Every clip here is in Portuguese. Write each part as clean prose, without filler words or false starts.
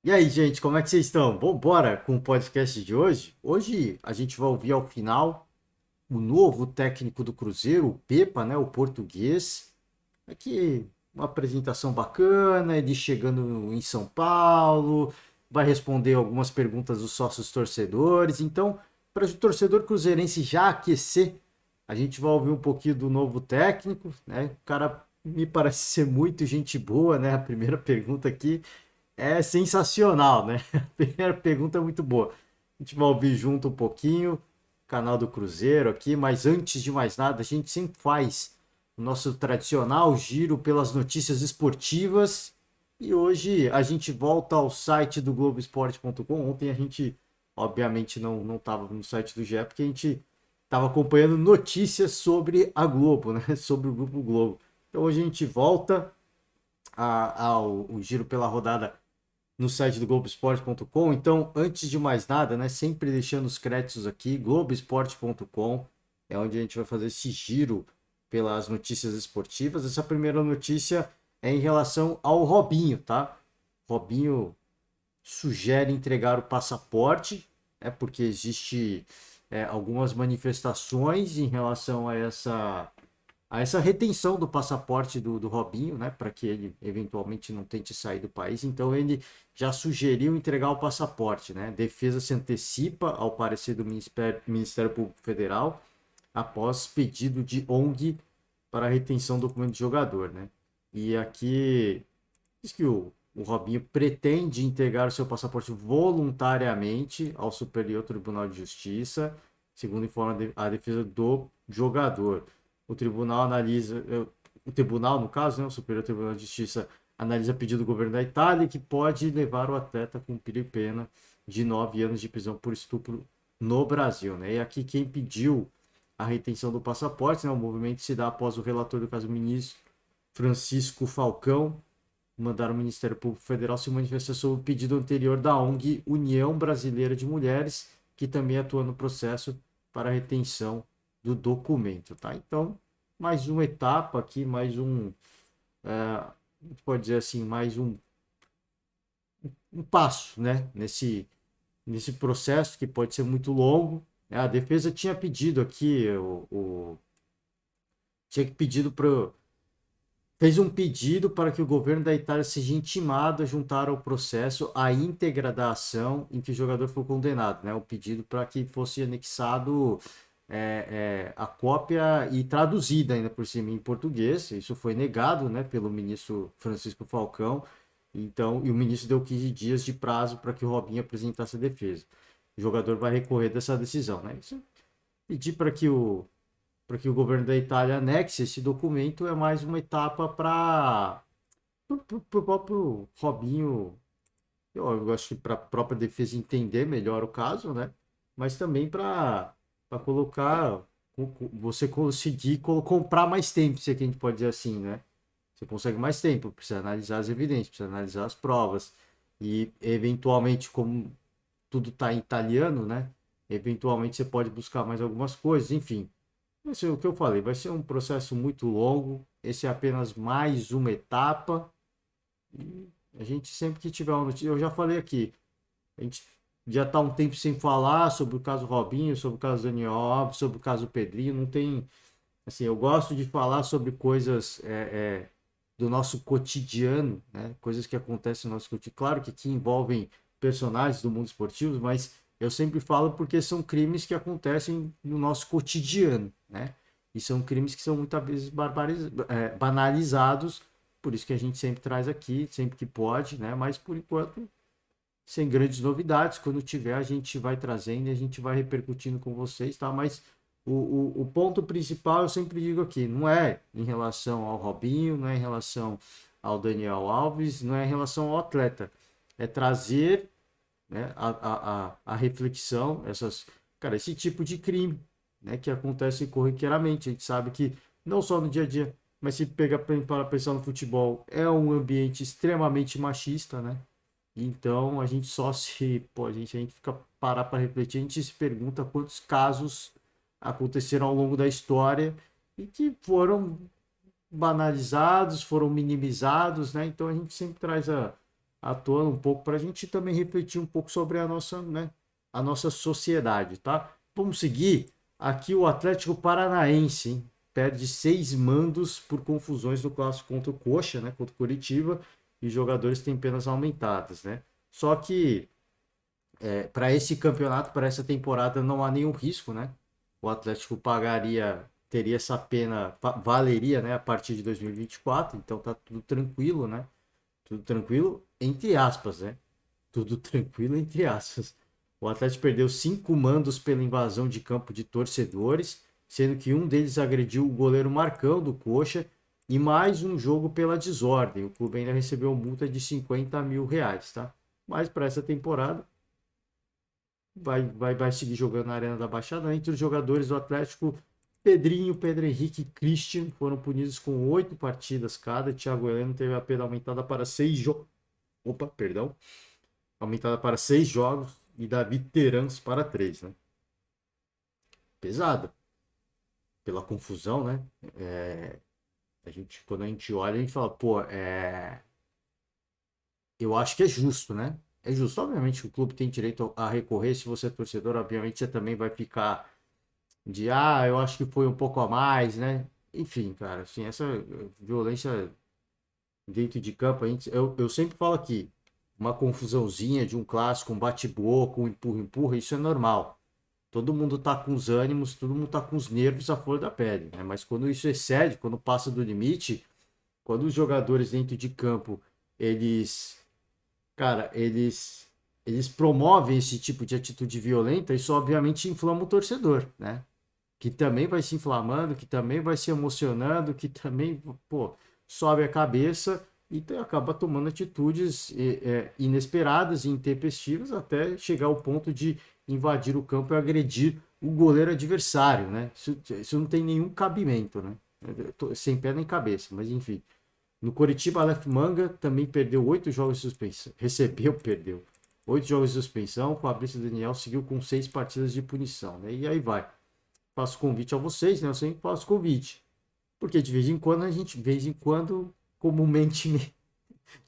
E aí, gente, como é que vocês estão? Vambora com o podcast de hoje? Hoje a gente vai ouvir ao final o novo técnico do Cruzeiro, o Pepa, né, o português. Aqui uma apresentação bacana, ele chegando em São Paulo, vai responder algumas perguntas dos sócios torcedores. Então, para o torcedor cruzeirense já aquecer, a gente vai ouvir um pouquinho do novo técnico, né? O cara me parece ser muito gente boa, né? A primeira pergunta aqui é sensacional, né? A primeira pergunta é muito boa. A gente vai ouvir junto um pouquinho, canal do Cruzeiro aqui, mas antes de mais nada, a gente sempre faz o nosso tradicional giro pelas notícias esportivas. E hoje a gente volta ao site do Globoesporte.com. Ontem a gente, obviamente, não estava no site do GE, porque a gente estava acompanhando notícias sobre a Globo, né? Sobre o Grupo Globo. Então hoje a gente volta ao giro pela rodada no site do Globoesporte.com. Então, antes de mais nada, né, sempre deixando os créditos aqui, Globoesporte.com é onde a gente vai fazer esse giro pelas notícias esportivas. Essa primeira notícia é em relação ao Robinho, tá? Robinho sugere entregar o passaporte, né, porque existe algumas manifestações em relação a essa retenção do passaporte do Robinho, né, para que ele eventualmente não tente sair do país. Então ele já sugeriu entregar o passaporte, né? Defesa se antecipa ao parecer do Ministério Público Federal após pedido de ONG para a retenção do documento de jogador, né? E aqui diz que o Robinho pretende entregar o seu passaporte voluntariamente ao Superior Tribunal de Justiça, segundo informa a defesa do jogador. O tribunal analisa, o tribunal, no caso, né, o Superior Tribunal de Justiça, analisa pedido do governo da Itália que pode levar o atleta a cumprir pena de 9 anos de prisão por estupro no Brasil. Né? E aqui quem pediu a retenção do passaporte, né, o movimento se dá após o relator do caso, o ministro Francisco Falcão, mandaram o Ministério Público Federal se manifestar sobre o pedido anterior da ONG União Brasileira de Mulheres, que também atua no processo para a retenção do documento, tá? Então, mais uma etapa aqui, mais a gente pode dizer assim, mais um passo, né? Nesse processo que pode ser muito longo. A defesa tinha pedido aqui, tinha pedido para fez um pedido para que o governo da Itália seja intimado a juntar ao processo a íntegra da ação em que o jogador foi condenado, né? O pedido para que fosse anexado a cópia e traduzida ainda por cima em português. Isso foi negado, né, pelo ministro Francisco Falcão. Então, e o ministro deu 15 dias de prazo para que o Robinho apresentasse a defesa. O jogador vai recorrer dessa decisão, né? Isso, pedir para que o governo da Itália anexe esse documento é mais uma etapa para o próprio Robinho, eu acho que para a própria defesa entender melhor o caso, né? Mas também para colocar, você conseguir comprar mais tempo, se é que a gente pode dizer assim, né? Você consegue mais tempo, precisa analisar as evidências, precisa analisar as provas e eventualmente, como tudo está em italiano, né? Eventualmente você pode buscar mais algumas coisas, enfim. Vai ser o que eu falei, vai ser um processo muito longo. Esse é apenas mais uma etapa. E a gente sempre que tiver uma notícia, eu já falei aqui, a gente já está um tempo sem falar sobre o caso Robinho, sobre o caso Daniel Alves, sobre o caso Pedrinho. Não tem, assim, eu gosto de falar sobre coisas do nosso cotidiano, né? Coisas que acontecem no nosso cotidiano. Claro que aqui envolvem personagens do mundo esportivo, mas eu sempre falo porque são crimes que acontecem no nosso cotidiano, né? E são crimes que são muitas vezes banalizados, por isso que a gente sempre traz aqui, sempre que pode, né? Mas por enquanto, sem grandes novidades, quando tiver a gente vai trazendo e a gente vai repercutindo com vocês, tá? Mas o ponto principal, eu sempre digo aqui, não é em relação ao Robinho, não é em relação ao Daniel Alves, não é em relação ao atleta. É trazer, né, a reflexão, cara, esse tipo de crime, né, que acontece corriqueiramente. A gente sabe que não só no dia a dia, mas se pegar para pensar no futebol, é um ambiente extremamente machista, né? Então a gente só se, pô, a gente fica parar para refletir, a gente se pergunta quantos casos aconteceram ao longo da história e que foram banalizados, foram minimizados, né? Então a gente sempre traz à tona um pouco para a gente também refletir um pouco sobre a nossa, né, a nossa sociedade, tá? Vamos seguir aqui o Atlético Paranaense, hein? Perde 6 mandos por confusões no clássico contra o Coxa, né, contra o Curitiba, e jogadores têm penas aumentadas, né? Só que para esse campeonato, para essa temporada, não há nenhum risco, né? O Atlético teria essa pena, valeria, né, a partir de 2024, então tá tudo tranquilo, né? Tudo tranquilo, entre aspas, né? Tudo tranquilo, entre aspas. O Atlético perdeu 5 mandos pela invasão de campo de torcedores, sendo que um deles agrediu o goleiro Marcão do Coxa e mais um jogo pela desordem. O clube ainda recebeu multa de R$ 50.000, tá? Mas para essa temporada, vai seguir jogando na Arena da Baixada. Entre os jogadores do Atlético, Pedrinho, Pedro Henrique e Christian foram punidos com 8 partidas cada. Thiago Heleno teve a pena aumentada para 6 jogos. Opa, perdão. Aumentada para 6 jogos e Davi Terans para 3, né? Pesada. Pela confusão, né? Quando a gente olha, a gente fala, pô, eu acho que é justo, né? É justo. Obviamente o clube tem direito a recorrer. Se você é torcedor, obviamente você também vai ficar eu acho que foi um pouco a mais, né? Enfim, cara, assim, essa violência dentro de campo, eu sempre falo aqui, uma confusãozinha de um clássico, um bate-boca, um empurra-empurra, isso é normal. Todo mundo tá com os ânimos, todo mundo tá com os nervos à flor da pele, né? Mas quando isso excede, quando passa do limite, quando os jogadores dentro de campo, eles, cara, eles promovem esse tipo de atitude violenta, isso obviamente inflama o torcedor, né? Que também vai se inflamando, que também vai se emocionando, que também, pô, sobe a cabeça e acaba tomando atitudes inesperadas e intempestivas até chegar ao ponto de invadir o campo e agredir o goleiro adversário, né? Isso não tem nenhum cabimento, né? Sem pé nem cabeça, mas enfim. No Coritiba, Aleph Manga também perdeu 8 jogos de suspensão. Perdeu 8 jogos de suspensão. Fabrício Daniel seguiu com 6 partidas de punição, né? E aí vai. Faço convite a vocês, né? Eu sempre faço convite. Porque de vez em quando de vez em quando, comumente,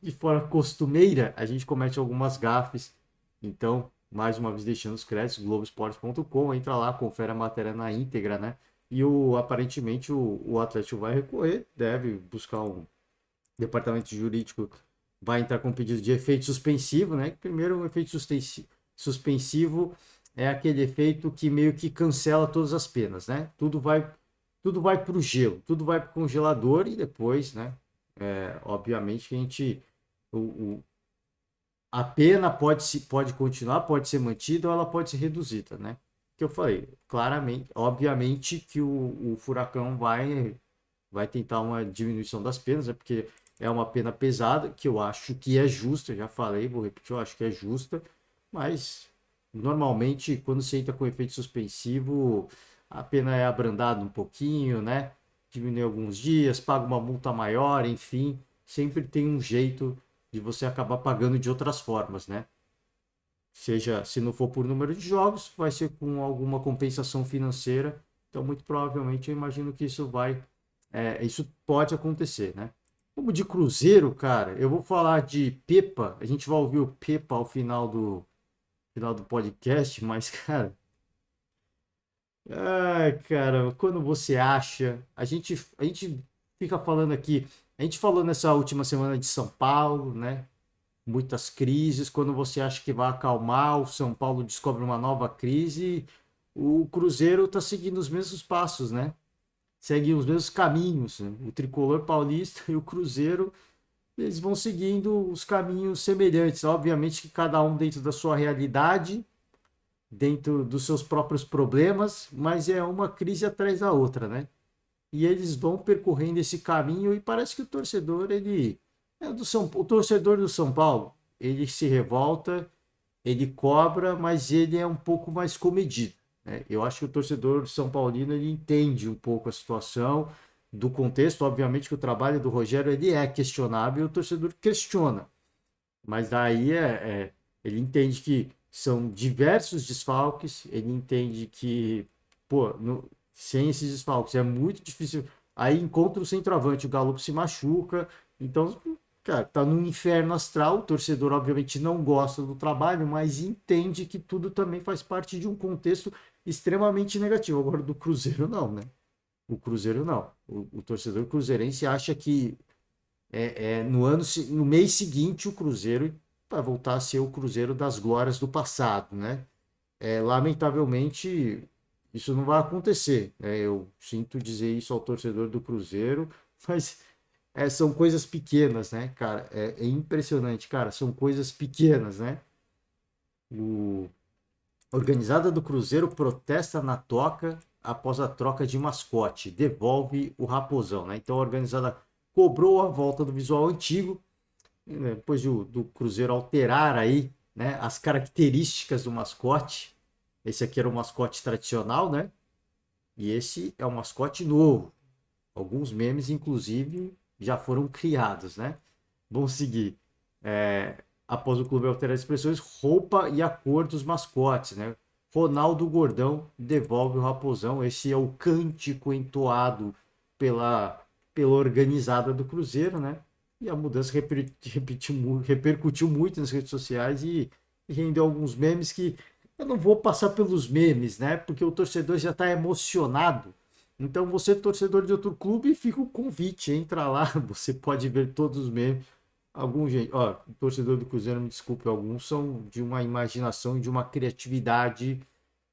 de forma costumeira, a gente comete algumas gafes. Então, mais uma vez deixando os créditos, Globoesporte.com, entra lá, confere a matéria na íntegra, né? E aparentemente o Atlético vai recorrer, deve buscar um departamento jurídico, vai entrar com pedido de efeito suspensivo, né? Primeiro, o efeito suspensivo é aquele efeito que meio que cancela todas as penas, né? Tudo vai para o gelo, tudo vai para o congelador e depois, né? Obviamente que o, o- a pena pode continuar, pode ser mantida ou ela pode ser reduzida, né? Que eu falei, claramente, obviamente que o Furacão vai tentar uma diminuição das penas, porque é uma pena pesada, que eu acho que é justa, já falei, vou repetir, eu acho que é justa, mas normalmente quando você entra com efeito suspensivo, a pena é abrandada um pouquinho, né? Diminui alguns dias, paga uma multa maior, enfim, sempre tem um jeito de você acabar pagando de outras formas, né? Seja, se não for por número de jogos, vai ser com alguma compensação financeira. Então, muito provavelmente, eu imagino que isso pode acontecer, né? Como de Cruzeiro, cara, eu vou falar de Pepa. A gente vai ouvir o Pepa ao final do podcast, mas, cara, quando você acha, a gente fica falando aqui, a gente falou nessa última semana de São Paulo, né? Muitas crises. Quando você acha que vai acalmar, o São Paulo descobre uma nova crise. O Cruzeiro está seguindo os mesmos passos, né? Segue os mesmos caminhos, né? O tricolor paulista e o Cruzeiro, eles vão seguindo os caminhos semelhantes. Obviamente que cada um dentro da sua realidade, dentro dos seus próprios problemas, mas é uma crise atrás da outra, né? E eles vão percorrendo esse caminho e parece que o torcedor, o torcedor do São Paulo, ele se revolta, ele cobra, mas ele é um pouco mais comedido, né? Eu acho que o torcedor São Paulino, ele entende um pouco a situação do contexto. Obviamente que o trabalho do Rogério, ele é questionável e o torcedor questiona, mas daí ele entende que são diversos desfalques, ele entende que, pô, sem esses desfalques é muito difícil. Aí encontra o centroavante, o Galo se machuca, então cara, tá no inferno astral. O torcedor, obviamente, não gosta do trabalho, mas entende que tudo também faz parte de um contexto extremamente negativo. Agora, do Cruzeiro, não, né? O Cruzeiro, não. O torcedor cruzeirense acha que no mês seguinte o Cruzeiro vai voltar a ser o Cruzeiro das glórias do passado, né? Lamentavelmente, isso não vai acontecer, né? Eu sinto dizer isso ao torcedor do Cruzeiro, mas são coisas pequenas, né, cara? É impressionante, cara. São coisas pequenas, né? O a organizada do Cruzeiro protesta na toca após a troca de mascote. Devolve o Raposão, né? Então a organizada cobrou a volta do visual antigo, né, depois do Cruzeiro alterar aí, né, as características do mascote. Esse aqui era o mascote tradicional, né? E esse é o mascote novo. Alguns memes, inclusive, já foram criados, né? Vamos seguir. Após o clube alterar as expressões, roupa e a cor dos mascotes, né? Ronaldo Gordão devolve o Raposão. Esse é o cântico entoado pela organizada do Cruzeiro, né? E a mudança repercutiu muito nas redes sociais e rendeu alguns memes que eu não vou passar pelos memes, né? Porque o torcedor já está emocionado. Então, você, torcedor de outro clube, fica o convite, entra lá, você pode ver todos os memes. Alguns, gente, ó, torcedor do Cruzeiro, me desculpe, alguns são de uma imaginação e de uma criatividade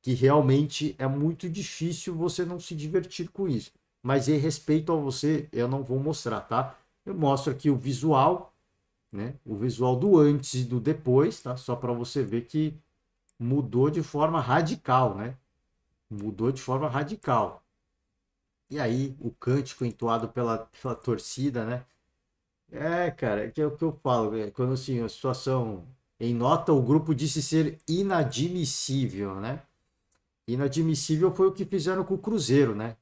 que realmente é muito difícil você não se divertir com isso. Mas em respeito a você, eu não vou mostrar, tá? Eu mostro aqui o visual, né? O visual do antes e do depois, tá? Só para você ver que mudou de forma radical, né? Mudou de forma radical. E aí, o cântico entoado pela torcida, né? Cara, que é o que eu falo, quando assim, a situação em nota, o grupo disse ser inadmissível, né? Inadmissível foi o que fizeram com o Cruzeiro, né?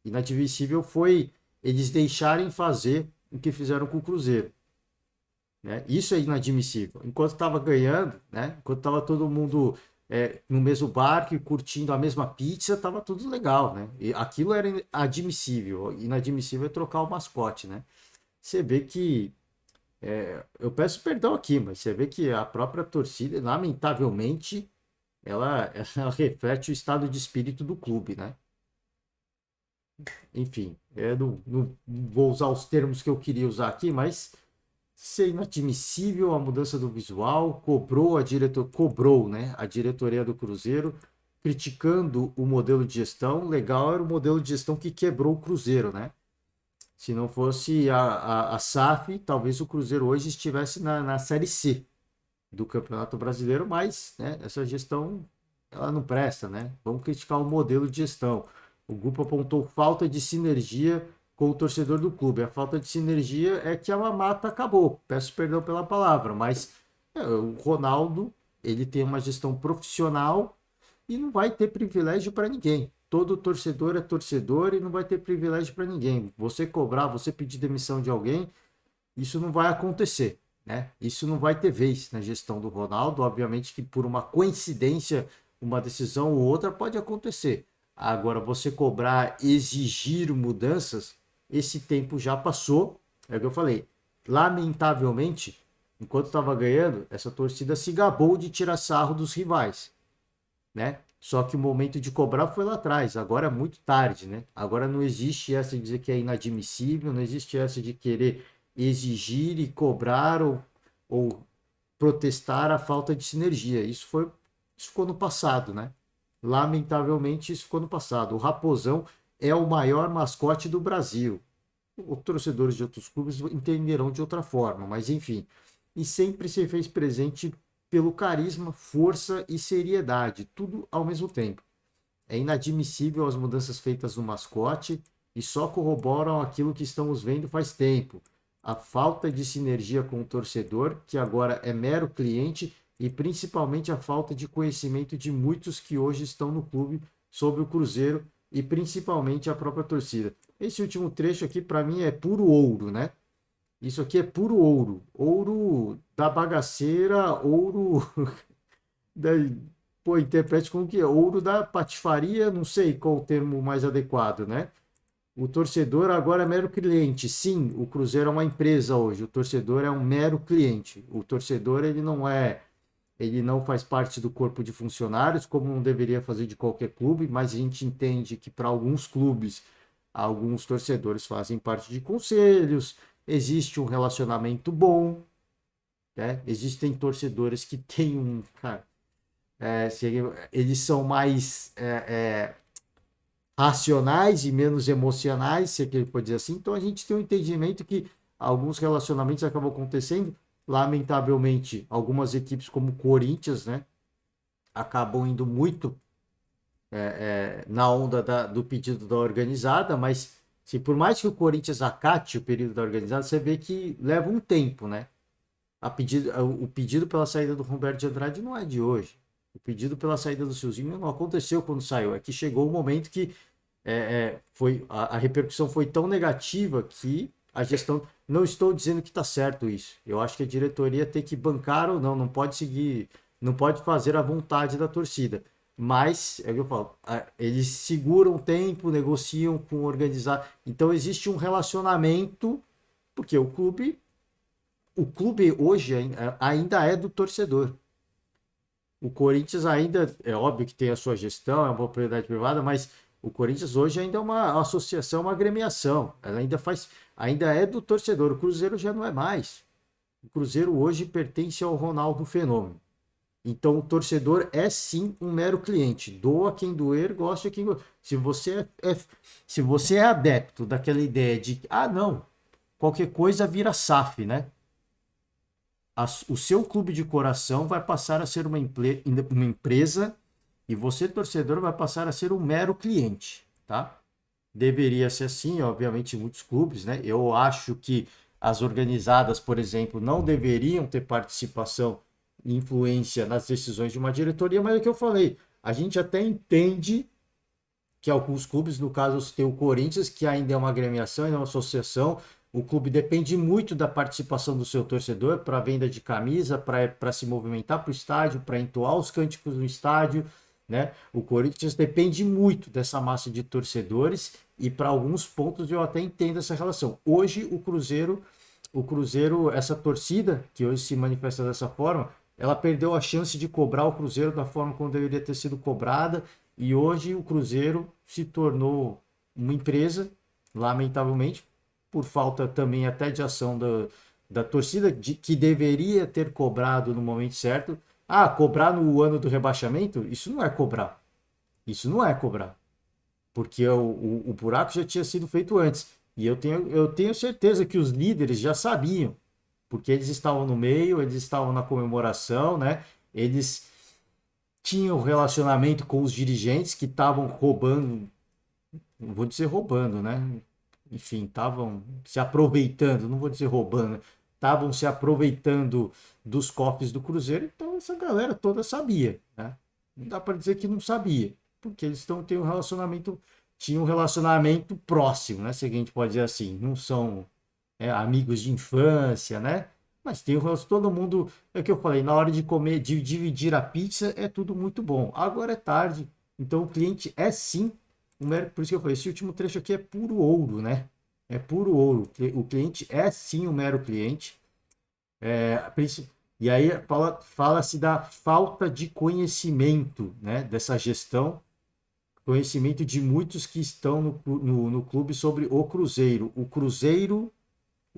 Inadmissível foi eles deixarem fazer o que fizeram com o Cruzeiro, né? Isso é inadmissível. Enquanto estava ganhando, né? Enquanto estava todo mundo no mesmo barco e curtindo a mesma pizza, estava tudo legal, né? E aquilo era admissível. Inadmissível é trocar o mascote, né? Você vê que eu peço perdão aqui, mas você vê que a própria torcida, lamentavelmente, ela reflete o estado de espírito do clube, né? Enfim, eu não vou usar os termos que eu queria usar aqui, mas ser inadmissível a mudança do visual, cobrou, né, a diretoria do Cruzeiro, criticando o modelo de gestão. Legal era o modelo de gestão que quebrou o Cruzeiro, né? Se não fosse a SAF, talvez o Cruzeiro hoje estivesse na Série C do Campeonato Brasileiro, mas, né, essa gestão ela não presta, né? Vamos criticar o modelo de gestão. O grupo apontou falta de sinergia com o torcedor do clube. A falta de sinergia é que a mamata acabou. Peço perdão pela palavra, mas o Ronaldo ele tem uma gestão profissional e não vai ter privilégio para ninguém. Todo torcedor é torcedor e não vai ter privilégio para ninguém. Você cobrar, você pedir demissão de alguém, isso não vai acontecer, né? Isso não vai ter vez na gestão do Ronaldo. Obviamente que por uma coincidência, uma decisão ou outra pode acontecer. Agora, você cobrar, exigir mudanças, esse tempo já passou. É o que eu falei. Lamentavelmente, enquanto estava ganhando, essa torcida se gabou de tirar sarro dos rivais, né? Só que o momento de cobrar foi lá atrás, agora é muito tarde, né? Agora não existe essa de dizer que é inadmissível, não existe essa de querer exigir e cobrar ou protestar a falta de sinergia. Isso ficou no passado, né? Lamentavelmente, isso ficou no passado. O Raposão é o maior mascote do Brasil. Os torcedores de outros clubes entenderão de outra forma, mas enfim. E sempre se fez presente pelo carisma, força e seriedade, tudo ao mesmo tempo. É inadmissível as mudanças feitas no mascote e só corroboram aquilo que estamos vendo faz tempo. A falta de sinergia com o torcedor, que agora é mero cliente, e principalmente a falta de conhecimento de muitos que hoje estão no clube sobre o Cruzeiro e principalmente a própria torcida. Esse último trecho aqui para mim é puro ouro, né? Isso aqui é puro ouro. Ouro da bagaceira, ouro da. Pô, interprete como que é? Ouro da patifaria, não sei qual o termo mais adequado, né? O torcedor agora é mero cliente. Sim, o Cruzeiro é uma empresa hoje. O torcedor é um mero cliente. O torcedor ele não faz parte do corpo de funcionários, como não deveria fazer de qualquer clube, mas a gente entende que para alguns clubes, alguns torcedores fazem parte de conselhos, existe um relacionamento bom, né? Existem torcedores que têm um, cara, eles são mais racionais e menos emocionais, se é que ele pode dizer assim. Então a gente tem um entendimento que alguns relacionamentos acabam acontecendo. Lamentavelmente, algumas equipes como o Corinthians, né, acabam indo muito na onda do pedido da organizada, mas se por mais que o Corinthians acate o pedido da organizada, você vê que leva um tempo, né? O pedido pela saída do Roberto de Andrade não é de hoje. O pedido pela saída do Silzinho não aconteceu quando saiu. É que chegou o momento que a repercussão foi tão negativa que a gestão. Não estou dizendo que está certo isso. Eu acho que a diretoria tem que bancar ou não, não pode seguir, não pode fazer a vontade da torcida. Mas, é o que eu falo, eles seguram o tempo, negociam com o organizar. Então existe um relacionamento, porque o clube hoje ainda é do torcedor. O Corinthians ainda, é óbvio que tem a sua gestão, é uma propriedade privada, mas o Corinthians hoje ainda é uma associação, uma agremiação. Ela ainda é do torcedor. O Cruzeiro já não é mais. O Cruzeiro hoje pertence ao Ronaldo Fenômeno. Então o torcedor é sim um mero cliente. Doa quem doer, gosta quem gosta. Se você é adepto daquela ideia de que, não, qualquer coisa vira SAF, né? O seu clube de coração vai passar a ser uma empresa e você, torcedor, vai passar a ser um mero cliente, tá? Deveria ser assim, obviamente, em muitos clubes, né? Eu acho que as organizadas, por exemplo, não deveriam ter participação e influência nas decisões de uma diretoria, mas é o que eu falei, a gente até entende que alguns clubes, no caso tem o Corinthians, que ainda é uma agremiação, ainda é uma associação, o clube depende muito da participação do seu torcedor para venda de camisa, para se movimentar para o estádio, para entoar os cânticos no estádio, né? O Corinthians depende muito dessa massa de torcedores e para alguns pontos eu até entendo essa relação. Hoje o Cruzeiro, essa torcida que hoje se manifesta dessa forma, ela perdeu a chance de cobrar o Cruzeiro da forma como deveria ter sido cobrada e hoje o Cruzeiro se tornou uma empresa, lamentavelmente, por falta também até de ação da torcida, que deveria ter cobrado no momento certo. Cobrar no ano do rebaixamento? Isso não é cobrar. Isso não é cobrar. Porque o buraco já tinha sido feito antes. E eu tenho certeza que os líderes já sabiam. Porque eles estavam no meio, eles estavam na comemoração, né? Eles tinham relacionamento com os dirigentes que estavam roubando, não vou dizer roubando, né? Enfim, estavam se aproveitando, não vou dizer roubando, estavam se aproveitando dos cofres do Cruzeiro, então essa galera toda sabia, né? Não dá para dizer que não sabia, porque eles têm um relacionamento, tinham um relacionamento próximo, né? Se a gente pode dizer assim, não são amigos de infância, né? Mas tem o relacionamento, todo mundo, é o que eu falei, na hora de comer, de dividir a pizza, é tudo muito bom. Agora é tarde, então o cliente é sim por isso que eu falei, esse último trecho aqui é puro ouro, né? É puro ouro. O cliente é sim um mero cliente. E aí fala-se da falta de conhecimento, né, dessa gestão, conhecimento de muitos que estão no clube sobre o Cruzeiro. O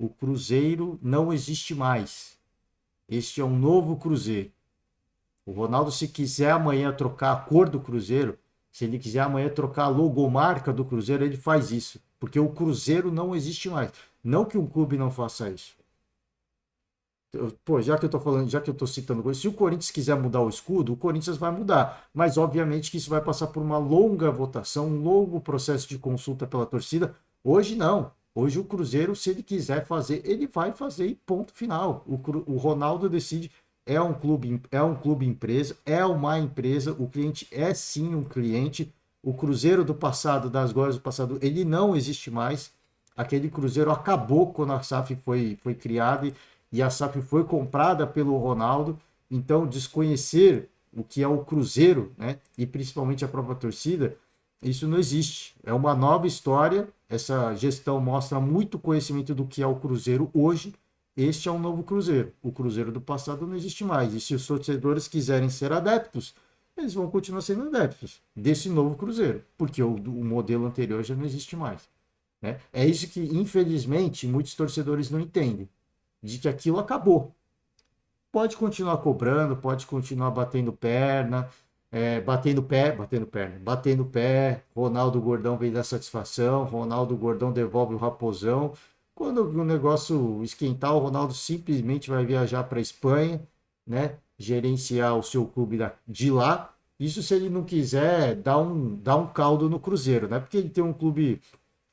Cruzeiro não existe mais. Este é um novo Cruzeiro. O Ronaldo, se quiser amanhã trocar a cor do Cruzeiro, se ele quiser amanhã trocar a logomarca do Cruzeiro, ele faz isso. Porque o Cruzeiro não existe mais. Não que um clube não faça isso. Pô, já que eu tô falando, já que eu tô citando coisa, se o Corinthians quiser mudar o escudo, o Corinthians vai mudar. Mas obviamente que isso vai passar por uma longa votação, um longo processo de consulta pela torcida. Hoje não. Hoje o Cruzeiro, se ele quiser fazer, ele vai fazer e ponto final. O Ronaldo decide. É um clube empresa, é uma empresa, o cliente é sim um cliente. O Cruzeiro do passado, das glórias do passado, ele não existe mais. Aquele Cruzeiro acabou quando a SAF foi criada e a SAF foi comprada pelo Ronaldo. Então, desconhecer o que é o Cruzeiro, né, e principalmente a própria torcida, isso não existe. É uma nova história essa gestão mostra muito conhecimento do que é o Cruzeiro hoje. Este é um novo Cruzeiro. O Cruzeiro do passado não existe mais. E se os torcedores quiserem ser adeptos, eles vão continuar sendo adeptos desse novo Cruzeiro, porque o modelo anterior já não existe mais. Né? É isso que, infelizmente, muitos torcedores não entendem, de que aquilo acabou. Pode continuar cobrando, pode continuar batendo perna, batendo pé. Ronaldo Gordão vem dar satisfação, Ronaldo Gordão devolve o Raposão. Quando o negócio esquentar, o Ronaldo simplesmente vai viajar para a Espanha, né? Gerenciar o seu clube de lá. Isso se ele não quiser dar um caldo no Cruzeiro, né? Porque ele tem um clube,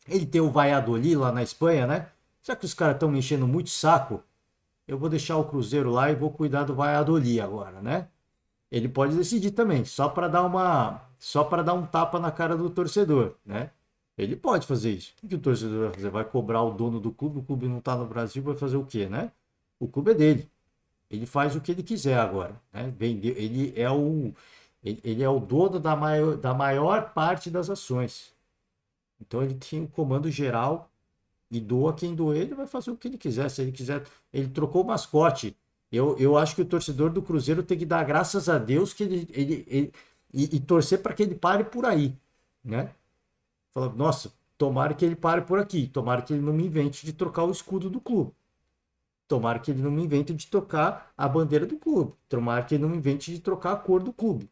ele tem o Valladolid lá na Espanha, né? Já que os caras estão me enchendo muito saco, eu vou deixar o Cruzeiro lá e vou cuidar do Valladolid agora, né? Ele pode decidir também, só para dar um tapa na cara do torcedor, né? Ele pode fazer isso. O que o torcedor vai fazer? Vai cobrar o dono do clube, o clube não está no Brasil, vai fazer o quê, né? O clube é dele. Ele faz o que ele quiser agora, né? Ele é o dono da maior parte das ações. Então ele tem o comando geral e doa quem doer, ele vai fazer o que ele quiser. Se ele quiser, ele trocou o mascote. Eu acho que o torcedor do Cruzeiro tem que dar graças a Deus que e torcer para que ele pare por aí, né? Fala, nossa, tomara que ele pare por aqui, tomara que ele não me invente de trocar o escudo do clube. Tomara que ele não me invente de trocar a bandeira do clube. Tomara que ele não me invente de trocar a cor do clube.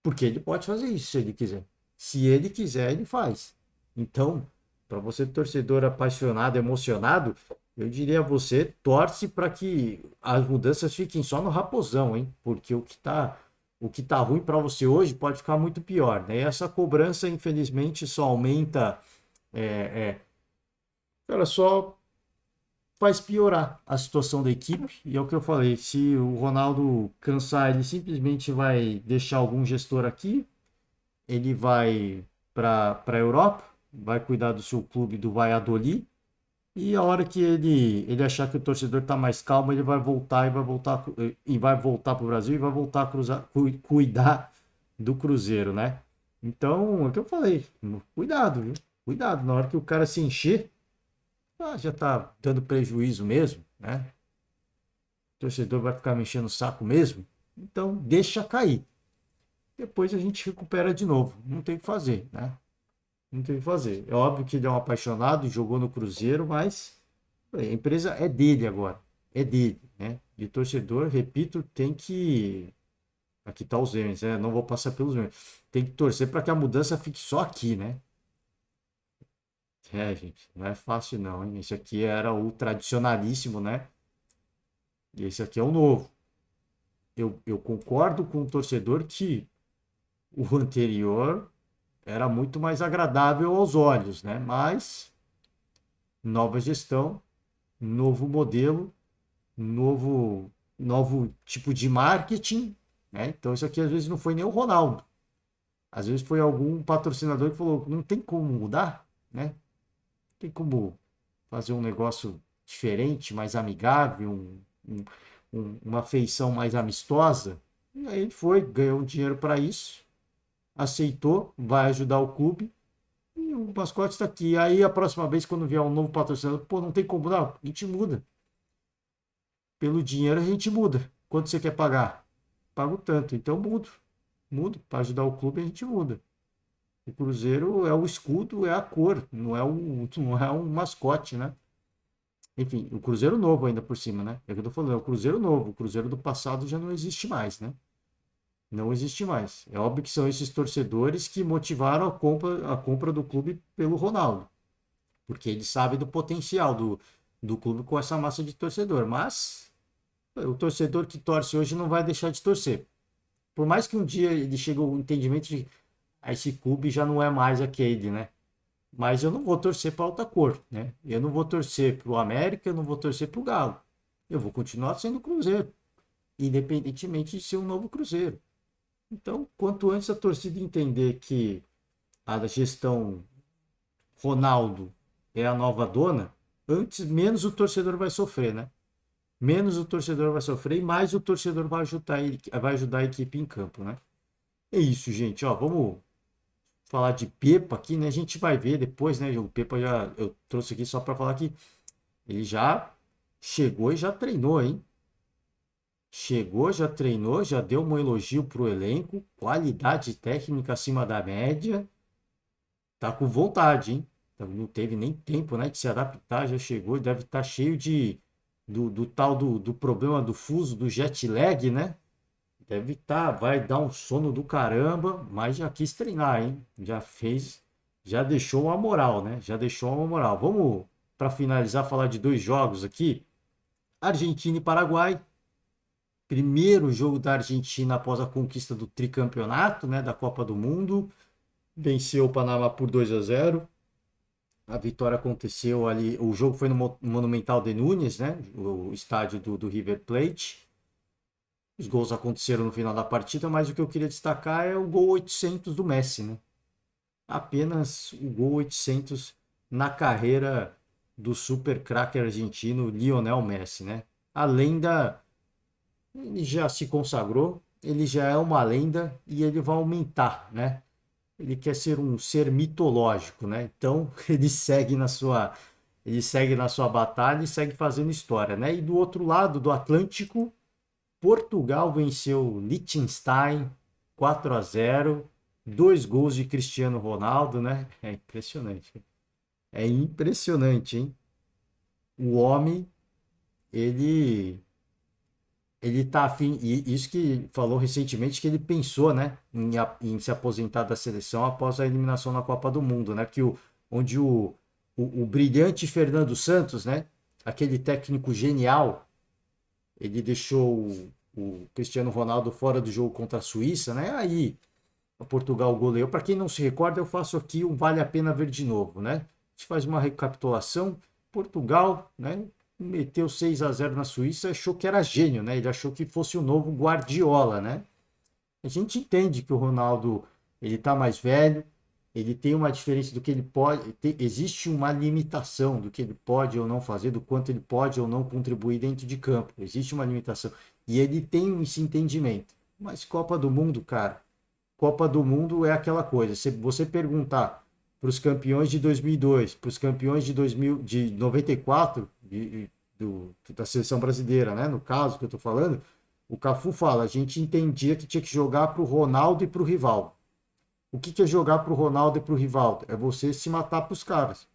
Porque ele pode fazer isso se ele quiser. Se ele quiser, ele faz. Então, para você, torcedor apaixonado, emocionado, eu diria a você, torce para que as mudanças fiquem só no Raposão, hein? Porque o que tá ruim para você hoje pode ficar muito pior, né? E essa cobrança, infelizmente, só aumenta, é, ela só faz piorar a situação da equipe. E é o que eu falei, se o Ronaldo cansar, ele simplesmente vai deixar algum gestor aqui, ele vai para a Europa, vai cuidar do seu clube do Valladolid, e a hora que ele achar que o torcedor está mais calmo, ele vai voltar e vai voltar para o Brasil e vai voltar a cuidar do Cruzeiro, né? Então, é o que eu falei, cuidado, viu? Cuidado, na hora que o cara se encher, já tá dando prejuízo mesmo, né? O torcedor vai ficar mexendo o saco mesmo, então deixa cair. Depois a gente recupera de novo, não tem o que fazer, né? Não tem o que fazer. É óbvio que ele é um apaixonado, jogou no Cruzeiro, mas a empresa é dele agora. É dele, né? E o torcedor, repito, tem que. Aqui tá os memes, né? Não vou passar pelos memes. Tem que torcer para que a mudança fique só aqui, né? É, gente, não é fácil não, hein? Esse aqui era o tradicionalíssimo, né? E esse aqui é o novo. Eu concordo com o torcedor que o anterior era muito mais agradável aos olhos, né? Mas nova gestão, novo modelo, novo tipo de marketing, né? Então isso aqui às vezes não foi nem o Ronaldo. Às vezes foi algum patrocinador que falou, não tem como mudar, né? Tem como fazer um negócio diferente, mais amigável, uma feição mais amistosa. E aí ele foi, ganhou um dinheiro para isso, aceitou, vai ajudar o clube e o mascote está aqui. Aí a próxima vez, quando vier um novo patrocinador, pô, não tem como mudar, a gente muda. Pelo dinheiro a gente muda. Quanto você quer pagar? Pago tanto, então mudo. Mudo. Para ajudar o clube a gente muda. O Cruzeiro é o escudo, é a cor, não é um mascote, né? Enfim, o Cruzeiro novo ainda por cima, né? É o que eu tô falando, é o Cruzeiro novo. O Cruzeiro do passado já não existe mais, né? Não existe mais. É óbvio que são esses torcedores que motivaram a compra do clube pelo Ronaldo. Porque eles sabem do potencial do clube com essa massa de torcedor. Mas o torcedor que torce hoje não vai deixar de torcer. Por mais que um dia ele chegue ao entendimento de esse clube já não é mais aquele, né? Mas eu não vou torcer para outra cor, né? Eu não vou torcer para o América, eu não vou torcer para o Galo. Eu vou continuar sendo Cruzeiro, independentemente de ser um novo Cruzeiro. Então, quanto antes a torcida entender que a gestão Ronaldo é a nova dona, antes menos o torcedor vai sofrer, né? Menos o torcedor vai sofrer e mais o torcedor vai ajudar a equipe em campo, né? É isso, gente. Ó, falar de Pepa aqui, né? A gente vai ver depois, né? O Pepa já eu trouxe aqui só para falar que ele já chegou e já treinou, hein? Chegou, já treinou, já deu um elogio pro elenco, qualidade técnica acima da média, tá com vontade, hein? Então, não teve nem tempo, né, de se adaptar, já chegou e deve estar cheio do tal do problema do fuso, do jet lag, né? Deve estar, vai dar um sono do caramba, mas já quis treinar, hein? Já fez, já deixou uma moral, né? Já deixou uma moral. Vamos, para finalizar, falar de dois jogos aqui. Argentina e Paraguai. Primeiro jogo da Argentina após a conquista do tricampeonato, né, da Copa do Mundo. Venceu o Panamá por 2-0. A vitória aconteceu ali. O jogo foi no Monumental de Núñez, né? O estádio do River Plate. Os gols aconteceram no final da partida, mas o que eu queria destacar é o gol 800 do Messi, né? Apenas o gol 800 na carreira do super craque argentino Lionel Messi, né? A lenda, ele já se consagrou, ele já é uma lenda e ele vai aumentar, né? Ele quer ser um ser mitológico, né? Então ele segue na sua batalha e segue fazendo história, né? E do outro lado do Atlântico, Portugal venceu Liechtenstein 4-0, dois gols de Cristiano Ronaldo, né? É impressionante. É impressionante, hein? O homem, ele ele tá afim, e isso que falou recentemente que ele pensou, né, em se aposentar da seleção após a eliminação na Copa do Mundo, né? Que onde o brilhante Fernando Santos, né, aquele técnico genial, ele deixou o Cristiano Ronaldo fora do jogo contra a Suíça, né? Aí Portugal goleou. Para quem não se recorda, eu faço aqui um vale a pena ver de novo, né? A gente faz uma recapitulação. Portugal, né, meteu 6-0 na Suíça, achou que era gênio, né? Ele achou que fosse o novo Guardiola, né? A gente entende que o Ronaldo, ele tá mais velho, ele tem uma diferença do que ele pode, existe uma limitação do que ele pode ou não fazer, do quanto ele pode ou não contribuir dentro de campo. Existe uma limitação. E ele tem esse entendimento. Mas Copa do Mundo, cara, Copa do Mundo é aquela coisa. Se você perguntar para os campeões de 2002, para os campeões de 2000, de 94, da seleção brasileira, né? No caso que eu estou falando, o Cafu fala: a gente entendia que tinha que jogar para o Ronaldo e para o Rivaldo. O que é jogar para o Ronaldo e para o Rivaldo? É você se matar para os caras.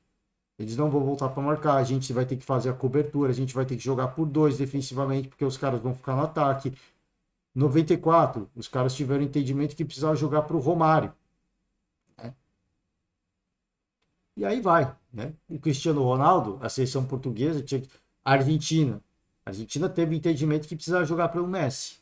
Eles não vão voltar para marcar, a gente vai ter que fazer a cobertura, a gente vai ter que jogar por dois defensivamente, porque os caras vão ficar no ataque. 94, os caras tiveram entendimento que precisava jogar para o Romário, né? E aí vai, né? O Cristiano Ronaldo, a seleção portuguesa, a Argentina. A Argentina teve entendimento que precisava jogar para o Messi.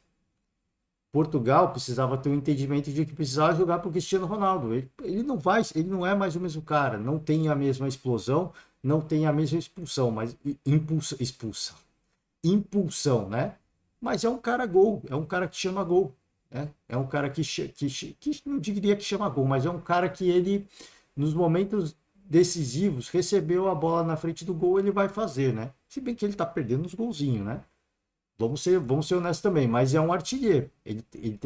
Portugal precisava ter um entendimento de que precisava jogar para o Cristiano Ronaldo. Ele não vai, ele não é mais o mesmo cara, não tem a mesma explosão, não tem a mesma expulsão, mas impulsão, né? Mas é um cara gol, é um cara que chama gol, né? É um cara que não diria que chama gol, mas é um cara que ele, nos momentos decisivos, recebeu a bola na frente do gol, ele vai fazer, né? Se bem que ele tá perdendo os golzinhos, né? Vamos ser honestos também, mas é um artilheiro.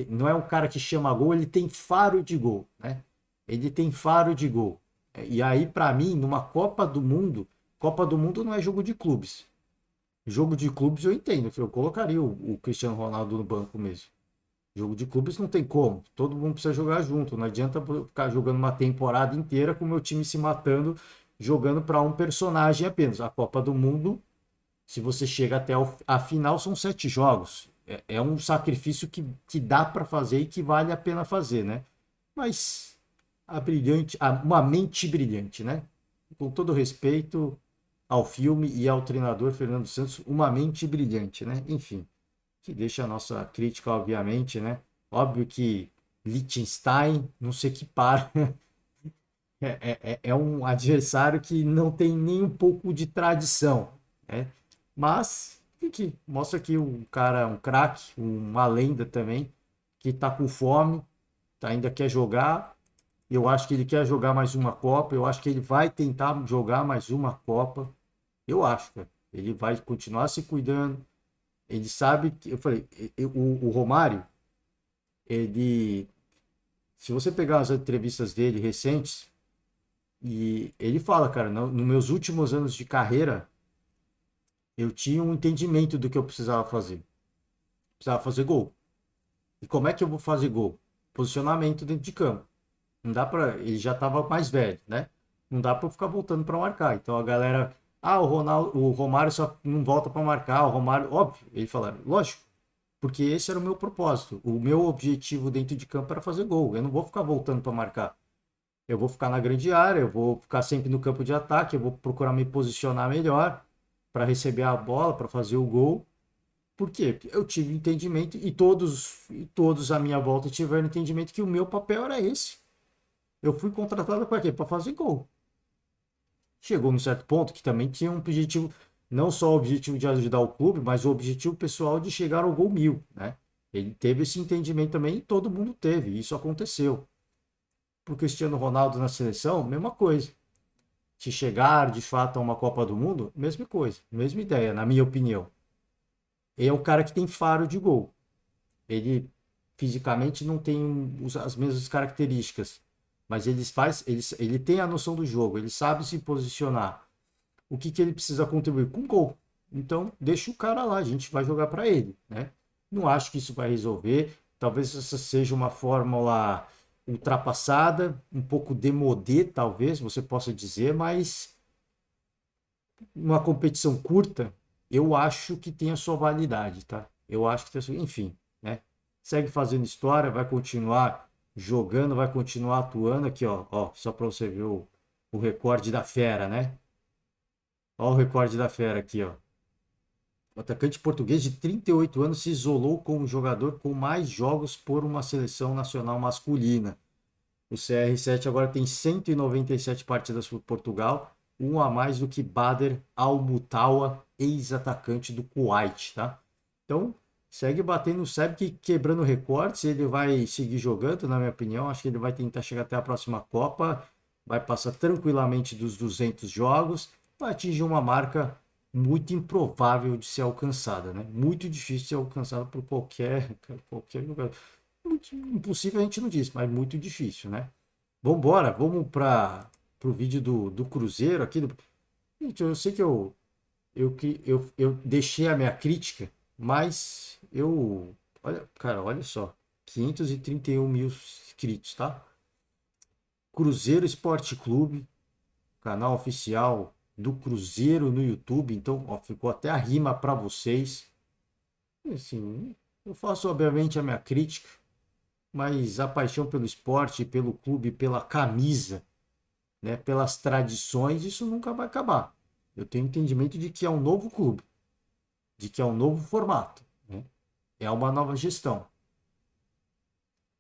Não é um cara que chama gol, ele tem faro de gol, né? Ele tem faro de gol. E aí, para mim, numa Copa do Mundo não é jogo de clubes. Jogo de clubes eu entendo, eu colocaria o Cristiano Ronaldo no banco mesmo. Jogo de clubes não tem como, todo mundo precisa jogar junto, não adianta ficar jogando uma temporada inteira com o meu time se matando, jogando para um personagem apenas. A Copa do Mundo, se você chega até a final, são 7 jogos. É um sacrifício que dá para fazer e que vale a pena fazer, né? Mas uma mente brilhante, né? Com todo respeito ao filme e ao treinador Fernando Santos, uma mente brilhante, né? Enfim, que deixa a nossa crítica, obviamente, né? Óbvio que Liechtenstein não se equipara, é um adversário que não tem nem um pouco de tradição, né? Mas que mostra que um cara, um craque, uma lenda também, que tá com fome, ainda quer jogar. Eu acho que ele quer jogar mais uma Copa, eu acho que ele vai tentar jogar mais uma Copa. Eu acho, cara. Ele vai continuar se cuidando. Ele sabe que. Eu falei, o Romário, ele Se você pegar as entrevistas dele recentes, e ele fala, cara, nos meus últimos anos de carreira, eu tinha um entendimento do que eu precisava fazer. Precisava fazer gol. E como é que eu vou fazer gol? Posicionamento dentro de campo. Não dá para, ele já estava mais velho, né? Não dá para ficar voltando para marcar. Então a galera, o Ronaldo, o Romário só não volta para marcar, o Romário, óbvio, ele fala, lógico, porque esse era o meu propósito. O meu objetivo dentro de campo era fazer gol. Eu não vou ficar voltando para marcar. Eu vou ficar na grande área, eu vou ficar sempre no campo de ataque, eu vou procurar me posicionar melhor para receber a bola, para fazer o gol. Por quê? Porque eu tive entendimento e todos à minha volta tiveram entendimento que o meu papel era esse. Eu fui contratado para quê? Para fazer gol. Chegou num certo ponto que também tinha um objetivo, não só o objetivo de ajudar o clube, mas o objetivo pessoal de chegar ao gol 1000, né? Ele teve esse entendimento também e todo mundo teve, isso aconteceu. Para o Cristiano Ronaldo na seleção, mesma coisa. Se chegar de fato a uma Copa do Mundo, mesma coisa, mesma ideia, na minha opinião. Ele é um cara que tem faro de gol. Ele fisicamente não tem as mesmas características, mas ele tem a noção do jogo, ele sabe se posicionar. O que ele precisa contribuir? Com gol. Então, deixa o cara lá, a gente vai jogar para ele, né? Não acho que isso vai resolver. Talvez essa seja uma fórmula ultrapassada, um pouco démodé, talvez você possa dizer, mas uma competição curta, eu acho que tem a sua validade, tá? Eu acho que tem a sua... Enfim, né? Segue fazendo história, vai continuar jogando, vai continuar atuando aqui, ó, só para você ver o recorde da fera, né? Ó o recorde da fera aqui, ó. O atacante português de 38 anos se isolou como jogador com mais jogos por uma seleção nacional masculina. O CR7 agora tem 197 partidas por Portugal, um a mais do que Bader Al-Mutawa, ex-atacante do Kuwait, tá? Então, segue batendo, sabe que quebrando recordes, ele vai seguir jogando, na minha opinião. Acho que ele vai tentar chegar até a próxima Copa, vai passar tranquilamente dos 200 jogos, vai atingir uma marca muito improvável de ser alcançada, né? Muito difícil de ser alcançada por qualquer jogador. Muito impossível a gente não diz, mas muito difícil, né? Vambora, vamos para o vídeo do Cruzeiro aqui. Gente, eu sei que eu deixei a minha crítica, mas olha, cara, olha só, 531 mil inscritos, tá? Cruzeiro Esporte Clube, canal oficial do Cruzeiro no YouTube, então ó, ficou até a rima para vocês. Assim, eu faço obviamente a minha crítica, mas a paixão pelo esporte, pelo clube, pela camisa, né, pelas tradições, isso nunca vai acabar. Eu tenho entendimento de que é um novo clube, de que é um novo formato, né? É uma nova gestão.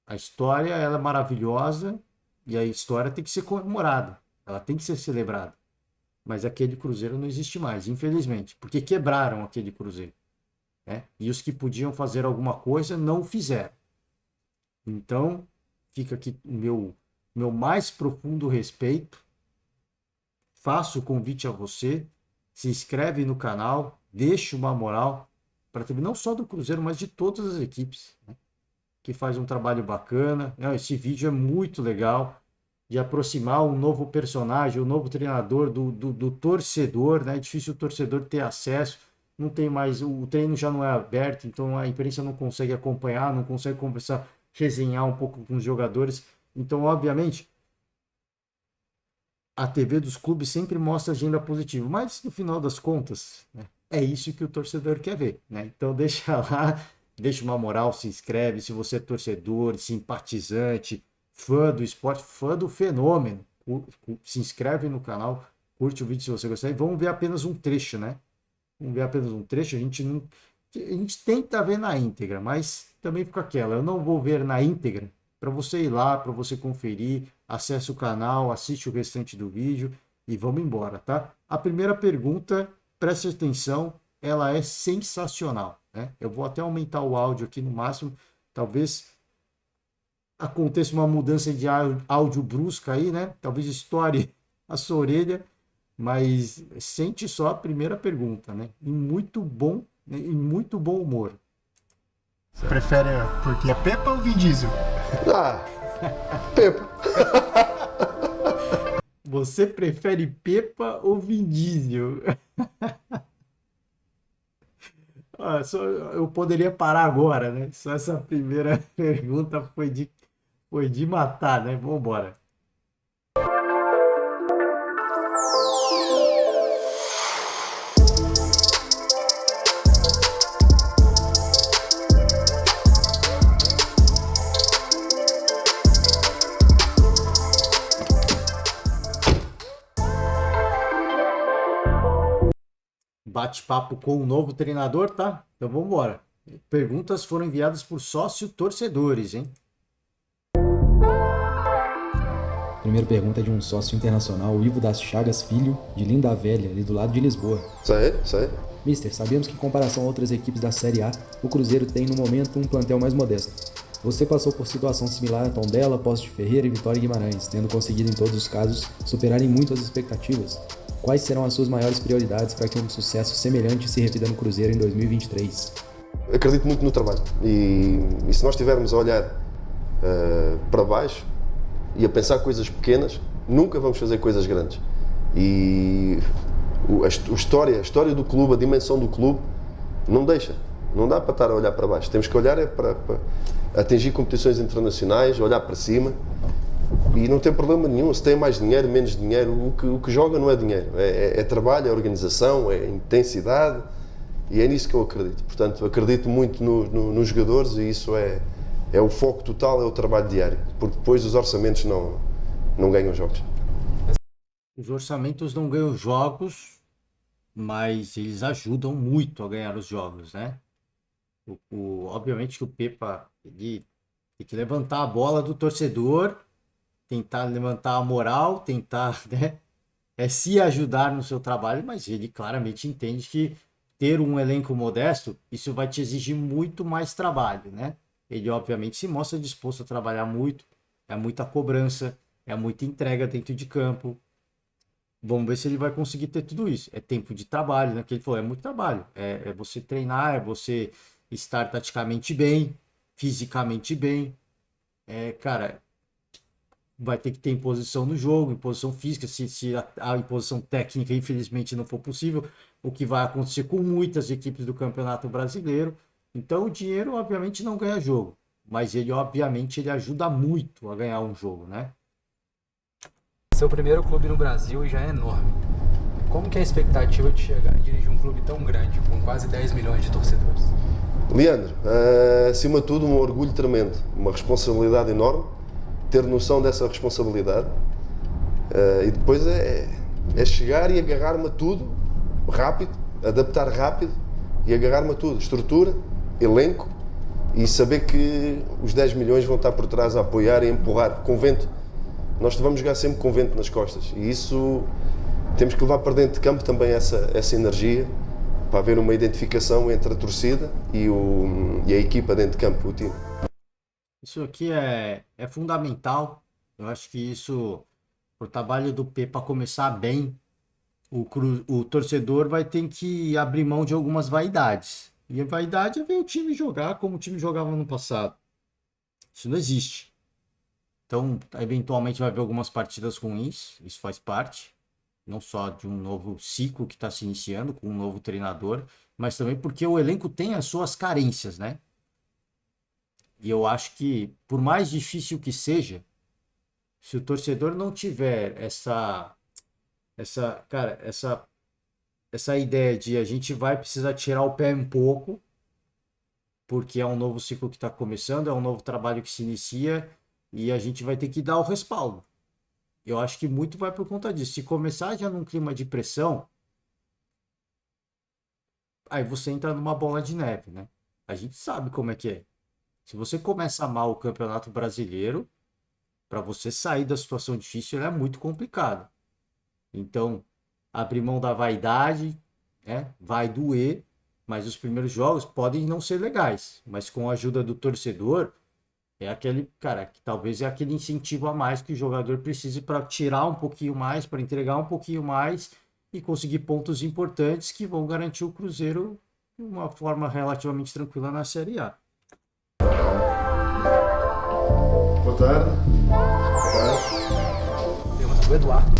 A história ela é maravilhosa e a história tem que ser comemorada, ela tem que ser celebrada. Mas aquele Cruzeiro não existe mais, infelizmente, porque quebraram aquele Cruzeiro, né? E os que podiam fazer alguma coisa não fizeram. Então, fica aqui o meu mais profundo respeito. Faço o convite a você, se inscreve no canal, deixa uma moral para TV, não só do Cruzeiro, mas de todas as equipes, né, que faz um trabalho bacana. Esse vídeo é muito legal de aproximar um novo personagem, um novo treinador do torcedor, né? É difícil o torcedor ter acesso, não tem mais, o treino já não é aberto, então a imprensa não consegue acompanhar, não consegue conversar, resenhar um pouco com os jogadores. Então, obviamente, a TV dos clubes sempre mostra agenda positiva, mas no final das contas, né, é isso que o torcedor quer ver, né? Então deixa lá, deixa uma moral, se inscreve, se você é torcedor, simpatizante, fã do esporte, fã do fenômeno, se inscreve no canal, curte o vídeo se você gostar e vamos ver apenas um trecho, né? Vamos ver apenas um trecho, a gente tenta ver na íntegra, mas também fica aquela, eu não vou ver na íntegra, para você ir lá, para você conferir, acesse o canal, assiste o restante do vídeo e vamos embora, tá? A primeira pergunta, preste atenção, ela é sensacional, né? Eu vou até aumentar o áudio aqui no máximo, talvez aconteça uma mudança de áudio brusca aí, né? Talvez estoure a sua orelha, mas sente só a primeira pergunta, né? Em muito bom humor. Você prefere porque é Pepa ou Vin Diesel? Ah, Pepa. Você prefere Pepa ou Vin Diesel? Eu poderia parar agora, né? Só essa primeira pergunta foi de matar, né? Vambora. Bate-papo com o novo treinador, tá? Então vamos embora. Perguntas foram enviadas por sócio torcedores, hein? Primeira pergunta é de um sócio internacional, o Ivo das Chagas Filho, de Linda Velha, ali do lado de Lisboa. Sei. Mister, sabemos que em comparação a outras equipes da Série A, o Cruzeiro tem no momento um plantel mais modesto. Você passou por situação similar a Tondela, Poços de Ferreira e Vitória Guimarães, tendo conseguido em todos os casos superarem muito as expectativas. Quais serão as suas maiores prioridades para que um sucesso semelhante se repita no Cruzeiro em 2023? Acredito muito no trabalho e se nós estivermos a olhar para baixo e a pensar coisas pequenas, nunca vamos fazer coisas grandes. E a história do clube, a dimensão do clube, não dá para estar a olhar para baixo. Temos que olhar para atingir competições internacionais, olhar para cima e não tem problema nenhum. Se tem mais dinheiro, menos dinheiro, o que joga não é dinheiro, é trabalho, é organização, é intensidade e é nisso que eu acredito. Portanto, acredito muito nos jogadores e isso é o foco total, é o trabalho diário, porque depois os orçamentos não ganham jogos. Os orçamentos não ganham jogos, mas eles ajudam muito a ganhar os jogos, né? Obviamente que o Pepa ele tem que levantar a bola do torcedor, tentar levantar a moral, tentar, né, se ajudar no seu trabalho, mas ele claramente entende que ter um elenco modesto, isso vai te exigir muito mais trabalho, né? Ele obviamente se mostra disposto a trabalhar muito, é muita cobrança, é muita entrega dentro de campo. Vamos ver se ele vai conseguir ter tudo isso. É tempo de trabalho, né? Que ele falou, é muito trabalho. É você treinar, é você estar taticamente bem, fisicamente bem. Cara, vai ter que ter imposição no jogo, imposição física, se a imposição técnica, infelizmente, não for possível, o que vai acontecer com muitas equipes do Campeonato Brasileiro. Então, o dinheiro, obviamente, não ganha jogo, mas ele, obviamente, ele ajuda muito a ganhar um jogo, né? Seu primeiro clube no Brasil já é enorme. Como que é a expectativa de chegar e dirigir um clube tão grande, com quase 10 milhões de torcedores? Leandro, acima de tudo um orgulho tremendo, uma responsabilidade enorme, ter noção dessa responsabilidade e depois é chegar e agarrar-me a tudo rápido, adaptar rápido e agarrar-me a tudo, estrutura, elenco e saber que os 10 milhões vão estar por trás a apoiar e a empurrar com vento. Nós vamos jogar sempre com vento nas costas e isso temos que levar para dentro de campo também essa energia para haver uma identificação entre a torcida e a equipa dentro de campo, o time. Isso aqui é fundamental. Eu acho que isso, o trabalho do Pepa começar bem, o torcedor vai ter que abrir mão de algumas vaidades. E a vaidade é ver o time jogar como o time jogava no passado. Isso não existe. Então, eventualmente vai haver algumas partidas ruins, isso faz parte. Não só de um novo ciclo que está se iniciando com um novo treinador, mas também porque o elenco tem as suas carências, né? E eu acho que, por mais difícil que seja, se o torcedor não tiver cara, essa ideia de a gente vai precisar tirar o pé um pouco, porque é um novo ciclo que está começando, é um novo trabalho que se inicia e a gente vai ter que dar o respaldo. Eu acho que muito vai por conta disso. Se começar já num clima de pressão, aí você entra numa bola de neve, né? A gente sabe como é que é. Se você começa mal o Campeonato Brasileiro, para você sair da situação difícil, é muito complicado. Então, abrir mão da vaidade, né? Vai doer, mas os primeiros jogos podem não ser legais, mas com a ajuda do torcedor, é aquele, cara, que talvez é aquele incentivo a mais que o jogador precise para tirar um pouquinho mais, para entregar um pouquinho mais e conseguir pontos importantes que vão garantir o Cruzeiro de uma forma relativamente tranquila na Série A. Boa tarde. do Eduardo.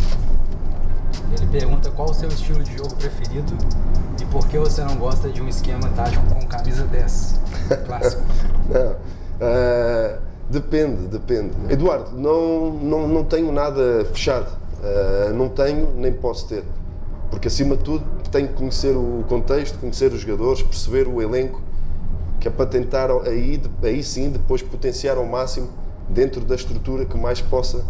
Ele pergunta qual o seu estilo de jogo preferido e por que você não gosta de um esquema tático com camisa 10, clássico. Não, depende. Eduardo, não tenho nada fechado. Não tenho, nem posso ter. Porque acima de tudo tenho que conhecer o contexto, conhecer os jogadores, perceber o elenco, que é para tentar aí sim depois potenciar ao máximo dentro da estrutura que mais possa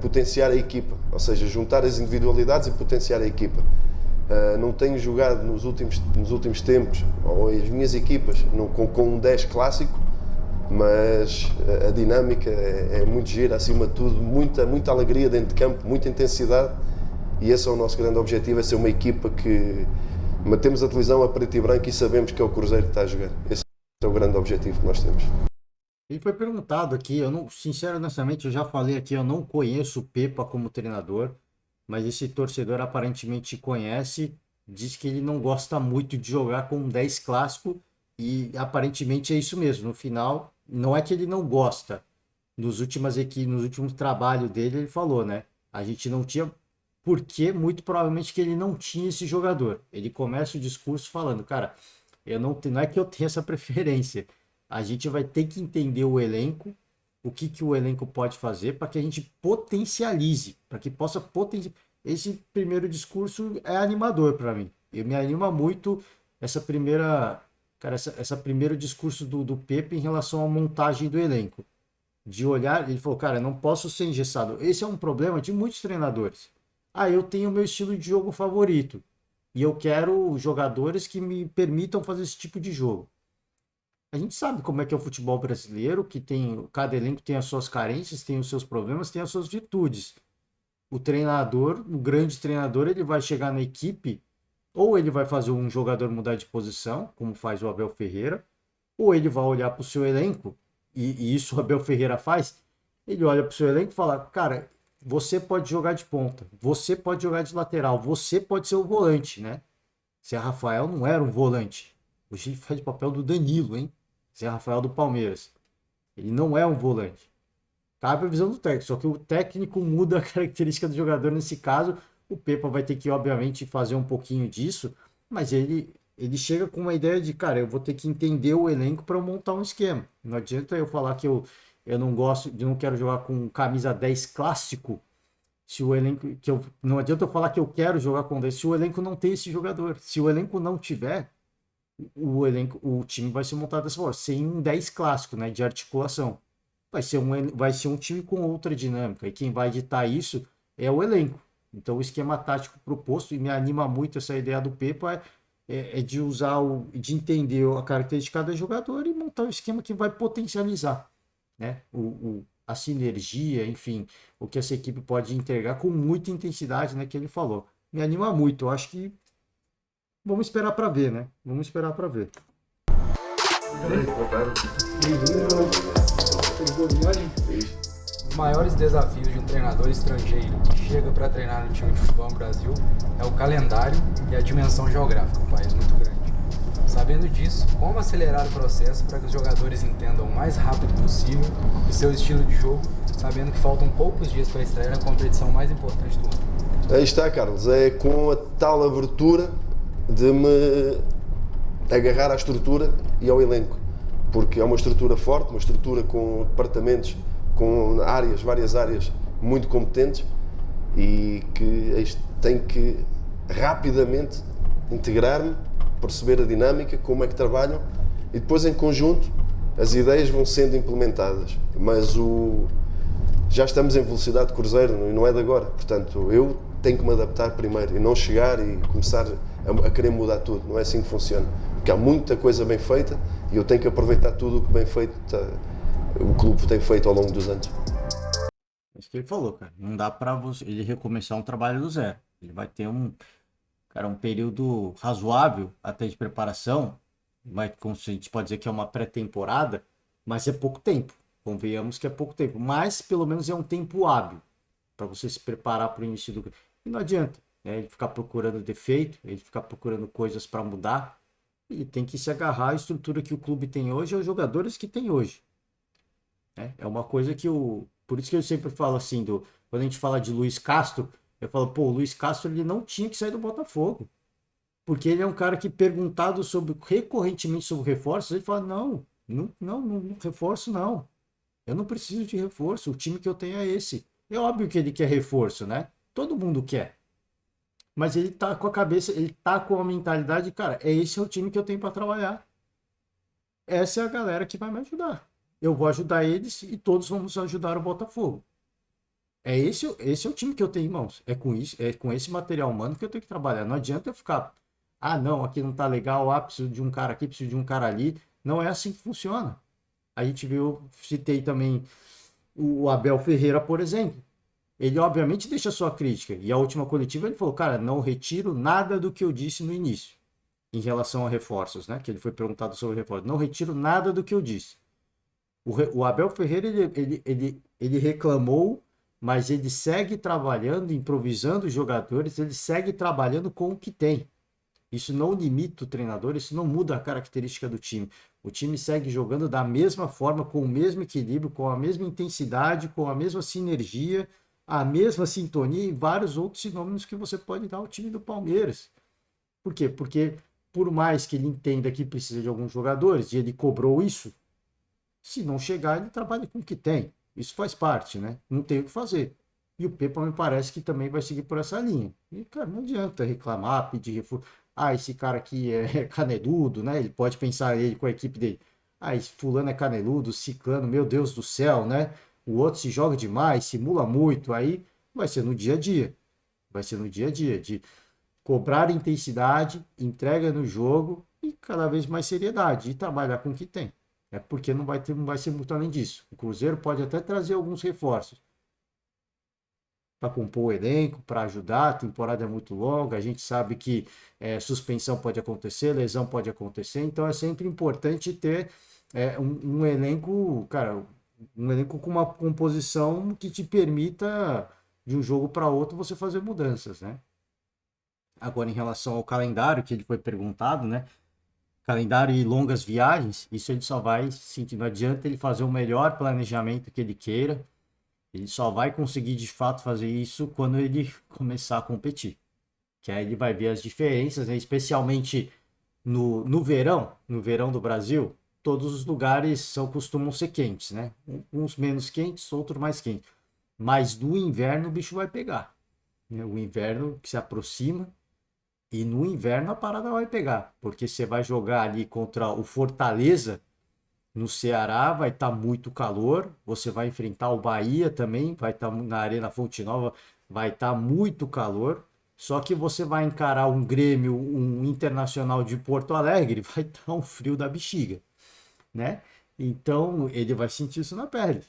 potenciar a equipa, ou seja, juntar as individualidades e potenciar a equipa. Não tenho jogado nos últimos tempos, ou as minhas equipas, com um 10 clássico, mas a dinâmica é muito gira, acima de tudo, muita alegria dentro de campo, muita intensidade, e esse é o nosso grande objetivo, é ser uma equipa que mantemos a televisão a preto e branco e sabemos que é o Cruzeiro que está a jogar. Esse é o grande objetivo que nós temos. Ele foi perguntado aqui, honestamente, eu já falei aqui, eu não conheço o Pepa como treinador, mas esse torcedor aparentemente conhece, diz que ele não gosta muito de jogar com um 10 clássico e aparentemente é isso mesmo. No final, não é que ele não gosta. Nos últimos trabalhos dele, ele falou, né? A gente não tinha, porque muito provavelmente que ele não tinha esse jogador. Ele começa o discurso falando, cara, não é que eu tenha essa preferência. A gente vai ter que entender o elenco, o que o elenco pode fazer para que a gente potencialize, para que possa potencializar. Esse primeiro discurso é animador para mim. Me anima muito essa primeiro discurso do Pepe em relação à montagem do elenco. De olhar, ele falou, cara, eu não posso ser engessado. Esse é um problema de muitos treinadores. Eu tenho o meu estilo de jogo favorito e eu quero jogadores que me permitam fazer esse tipo de jogo. A gente sabe como é que é o futebol brasileiro, que cada elenco tem as suas carências, tem os seus problemas, tem as suas virtudes. O grande treinador, ele vai chegar na equipe, ou ele vai fazer um jogador mudar de posição, como faz o Abel Ferreira, ou ele vai olhar para o seu elenco, e isso o Abel Ferreira faz, ele olha para o seu elenco e fala, cara, você pode jogar de ponta, você pode jogar de lateral, você pode ser o volante, né? Zé Rafael não era um volante. Hoje ele faz o papel do Danilo, hein? Zé Rafael do Palmeiras. Ele não é um volante. Cabe a visão do técnico, só que o técnico muda a característica do jogador. Nesse caso, o Pepa vai ter que, obviamente, fazer um pouquinho disso, mas ele chega com uma ideia de, cara, eu vou ter que entender o elenco para montar um esquema. Não adianta eu falar que eu não quero jogar com camisa 10 clássico, se o elenco, não adianta eu falar que eu quero jogar com 10, se o elenco não tem esse jogador. Se o elenco não tiver, o time vai ser montado dessa forma, sem um 10 clássico, né, de articulação. Vai ser um time com outra dinâmica, e quem vai ditar isso é o elenco. Então o esquema tático proposto, e me anima muito essa ideia do Pepa, de de entender a característica de cada jogador e montar um esquema que vai potencializar, né, a sinergia, enfim, o que essa equipe pode entregar com muita intensidade, né, que ele falou. Me anima muito, eu acho que vamos esperar para ver, né? Vamos esperar para ver. Os maiores desafios de um treinador estrangeiro que chega para treinar no time de futebol no Brasil é o calendário e a dimensão geográfica, um país muito grande. Sabendo disso, como acelerar o processo para que os jogadores entendam o mais rápido possível o seu estilo de jogo, sabendo que faltam poucos dias para a estreia na competição mais importante do ano? Aí está, Carlos, é com a tal abertura de me agarrar à estrutura e ao elenco, porque é uma estrutura forte, uma estrutura com departamentos, com várias áreas muito competentes e que tem que rapidamente integrar-me, perceber a dinâmica, como é que trabalham e depois em conjunto as ideias vão sendo implementadas, mas já estamos em velocidade de cruzeiro e não é de agora, portanto eu tenho que me adaptar primeiro e não chegar e começar a querer mudar tudo, não é assim que funciona, porque há muita coisa bem feita e eu tenho que aproveitar tudo o que bem feito o clube tem feito ao longo dos anos. É isso que ele falou, cara, não dá para ele recomeçar um trabalho do zero, ele vai ter um período razoável até de preparação, mas como a gente pode dizer que é uma pré-temporada, mas é pouco tempo, convenhamos que é pouco tempo, mas pelo menos é um tempo hábil para você se preparar para o início do... E não adianta, né, ele ficar procurando defeito, ele ficar procurando coisas para mudar, ele tem que se agarrar à estrutura que o clube tem hoje, aos jogadores que tem hoje. É uma coisa que por isso que eu sempre falo assim, Quando a gente fala de Luiz Castro, eu falo, pô, o Luiz Castro ele não tinha que sair do Botafogo. Porque ele é um cara que, perguntado recorrentemente sobre reforços, ele fala, não, reforço não. Eu não preciso de reforço, o time que eu tenho é esse. É óbvio que ele quer reforço, né? Todo mundo quer. Mas ele tá com a cabeça, ele tá com a mentalidade, cara, esse é o time que eu tenho para trabalhar. Essa é a galera que vai me ajudar. Eu vou ajudar eles e todos vamos ajudar o Botafogo. Esse é o time que eu tenho em mãos. É com isso, é com esse material humano que eu tenho que trabalhar. Não adianta eu ficar, não, aqui não tá legal, preciso de um cara aqui, preciso de um cara ali. Não é assim que funciona. A gente viu, citei também o Abel Ferreira, por exemplo. Ele obviamente deixa sua crítica. E a última coletiva ele falou, cara, não retiro nada do que eu disse no início em relação a reforços, né? Que ele foi perguntado sobre reforços. Não retiro nada do que eu disse. O Abel Ferreira, ele reclamou, mas ele segue trabalhando, improvisando os jogadores, ele segue trabalhando com o que tem. Isso não limita o treinador, isso não muda a característica do time. O time segue jogando da mesma forma, com o mesmo equilíbrio, com a mesma intensidade, com a mesma sinergia, a mesma sintonia e vários outros sinônimos que você pode dar ao time do Palmeiras. Por quê? Porque por mais que ele entenda que precisa de alguns jogadores, e ele cobrou isso, se não chegar, ele trabalha com o que tem. Isso faz parte, né? Não tem o que fazer. E o Pepa me parece que também vai seguir por essa linha. E, cara, não adianta reclamar, pedir reforço. Esse cara aqui é caneludo, né? Ele pode pensar ele com a equipe dele. Esse fulano é caneludo, ciclano, meu Deus do céu, né? O outro se joga demais, simula muito. Aí vai ser no dia a dia. Vai ser no dia a dia de cobrar intensidade, entrega no jogo e cada vez mais seriedade. E trabalhar com o que tem. É porque não vai ser muito além disso. O Cruzeiro pode até trazer alguns reforços para compor o elenco, para ajudar. A temporada é muito longa, a gente sabe que suspensão pode acontecer, lesão pode acontecer, então é sempre importante ter um elenco, cara, um elenco com uma composição que te permita, de um jogo para outro, você fazer mudanças, né? Agora, em relação ao calendário, que ele foi perguntado, né? Calendário e longas viagens, isso ele só vai sentir. Não adianta ele fazer o melhor planejamento que ele queira, ele só vai conseguir de fato fazer isso quando ele começar a competir. Que aí ele vai ver as diferenças, né? Especialmente no verão do Brasil, todos os lugares costumam ser quentes, né? Uns menos quentes, outros mais quentes. Mas no inverno o bicho vai pegar, né? O inverno que se aproxima. E no inverno a parada vai pegar, porque você vai jogar ali contra o Fortaleza no Ceará, vai estar muito calor. Você vai enfrentar o Bahia também, vai estar na Arena Fonte Nova, vai estar muito calor. Só que você vai encarar um Grêmio, um Internacional de Porto Alegre, vai estar um frio da bexiga, né? Então ele vai sentir isso na pele.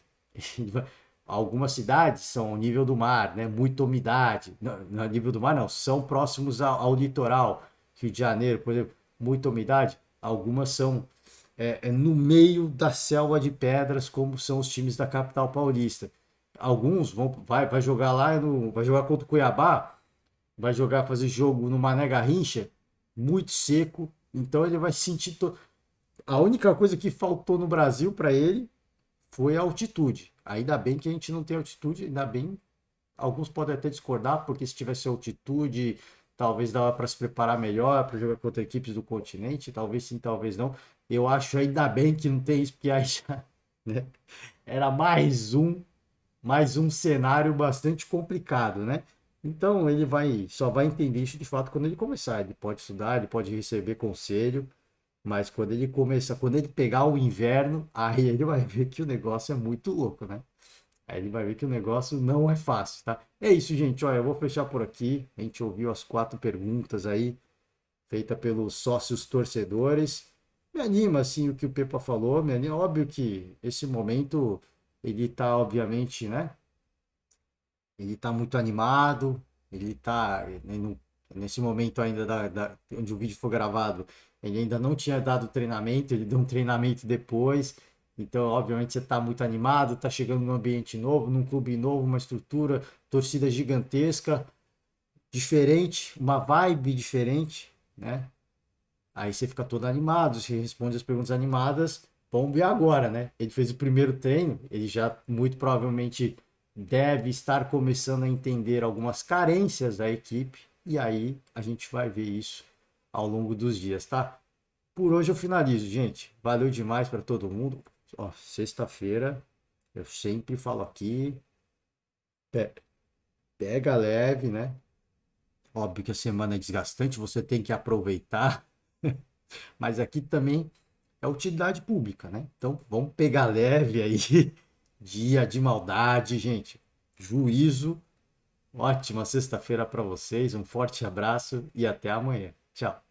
Algumas cidades são ao nível do mar, né? Muita umidade. Não, ao nível do mar não, são próximos ao litoral. Rio de Janeiro, por exemplo, muita umidade. Algumas são no meio da selva de pedras, como são os times da capital paulista. Alguns vai jogar lá, vai jogar contra o Cuiabá, vai fazer jogo no Mané Garrincha, muito seco. Então ele vai sentir. A única coisa que faltou no Brasil para ele foi a altitude. Ainda bem que a gente não tem altitude, ainda bem. Alguns podem até discordar, porque se tivesse altitude, talvez dava para se preparar melhor para jogar contra equipes do continente, talvez sim, talvez não. Eu acho ainda bem que não tem isso, porque aí já, né, era mais um cenário bastante complicado, né? Então ele só vai entender isso de fato quando ele começar. Ele pode estudar, ele pode receber conselho, mas quando ele pegar o inverno, aí ele vai ver que o negócio é muito louco, né? Aí ele vai ver que o negócio não é fácil, tá? É isso, gente. Olha, eu vou fechar por aqui. A gente ouviu as 4 perguntas aí, feitas pelos sócios torcedores. Me anima, assim, o que o Pepa falou. Me anima. Óbvio que esse momento, ele tá, obviamente, né? Ele tá muito animado. Ele tá, nesse momento ainda onde o vídeo foi gravado, ele ainda não tinha dado treinamento, ele deu um treinamento depois. Então, obviamente, você está muito animado, está chegando num ambiente novo, num clube novo, uma estrutura, torcida gigantesca, diferente, uma vibe diferente, né? Aí você fica todo animado, você responde as perguntas animadas. Vamos ver agora, né? Ele fez o primeiro treino, ele já muito provavelmente deve estar começando a entender algumas carências da equipe, e aí a gente vai ver isso ao longo dos dias, tá? Por hoje eu finalizo, gente. Valeu demais para todo mundo. Ó, sexta-feira, eu sempre falo aqui, pega leve, né? Óbvio que a semana é desgastante, você tem que aproveitar, mas aqui também é utilidade pública, né? Então vamos pegar leve aí, dia de maldade, gente. Juízo. Ótima sexta-feira para vocês, um forte abraço e até amanhã. Tchau.